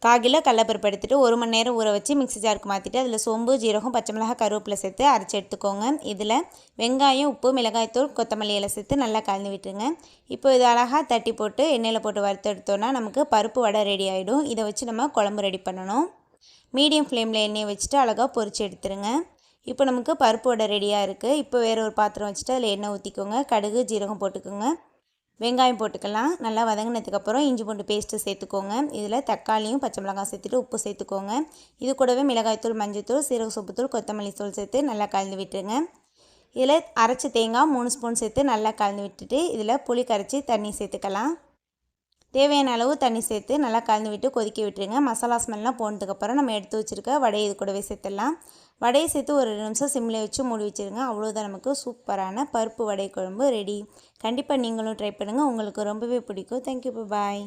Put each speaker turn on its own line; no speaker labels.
1/4 kilo கடலைப்பருப்பு எடுத்துகிட்டு 1 மணி நேரம் ஊற வச்சு மிக்ஸி ஜாருக்கு மாற்றிட்டு அதில் சோம்பு, ஜீரகம், பச்சை மிளகாய், கருவேப்பிலை சேர்த்து அரைச்சி எடுத்துக்கோங்க. இதில் வெங்காயம், உப்பு, மிளகாய்த்தூள், கொத்தமல்லி இலை சேர்த்து நல்லா கலந்து விட்டுருங்க. இப்போ இது அழகாக தட்டி போட்டு எண்ணெயில் போட்டு வறுத்து எடுத்தோன்னா நமக்கு பருப்பு வடை ரெடி ஆகிடும். இதை வச்சு நம்ம குழம்பு ரெடி பண்ணணும். மீடியம் ஃப்ளேமில் எண்ணெயை வச்சுட்டு அழகாக பொரிச்சு எடுத்துருங்க. இப்போ நமக்கு பருப்பு வடை ரெடியாக இருக்குது. இப்போ வேறு ஒரு பாத்திரம் வச்சுட்டு அதில் எண்ணெய் ஊற்றிக்கோங்க. கடுகு, ஜீரகம் போட்டுக்கோங்க. வெங்காயம் போட்டுக்கலாம். நல்லா வதங்கினதுக்கப்புறம் இஞ்சி பூண்டு பேஸ்ட்டு சேர்த்துக்கோங்க. இதில் தக்காளியும் பச்சை மிளகாய் சேர்த்துட்டு உப்பு சேர்த்துக்கோங்க. இது கூடவே மிளகாய்த்தூள், மஞ்சள்தூள், சீரக சோப்புத்தூள், கொத்தமல்லி தூள் சேர்த்து நல்லா கலந்து விட்டுருங்க. இதில் அரைச்சி தேங்காய் 3 ஸ்பூன் சேர்த்து நல்லா கலந்து விட்டுட்டு இதில் புளி கரைச்சி தண்ணி சேர்த்துக்கலாம். தேவையான அளவு தண்ணி சேர்த்து நல்லா கலந்து விட்டு கொதிக்க விட்டுருங்க. மசாலா ஸ்மெல்லாம் போனதுக்கப்புறம் நம்ம எடுத்து வச்சுருக்க வடையை இது கூடவே சேர்த்துடலாம். வடையை சேர்த்து ஒரு 2 நிமிஷம் சிம்மில் வச்சு மூடி வச்சுருங்க. அவ்வளோதான், நமக்கு சூப்பரான பருப்பு வடை குழம்பு ரெடி. கண்டிப்பாக நீங்களும் ட்ரை பண்ணுங்கள். உங்களுக்கு ரொம்பவே பிடிக்கும். தேங்க்யூ, பாய்.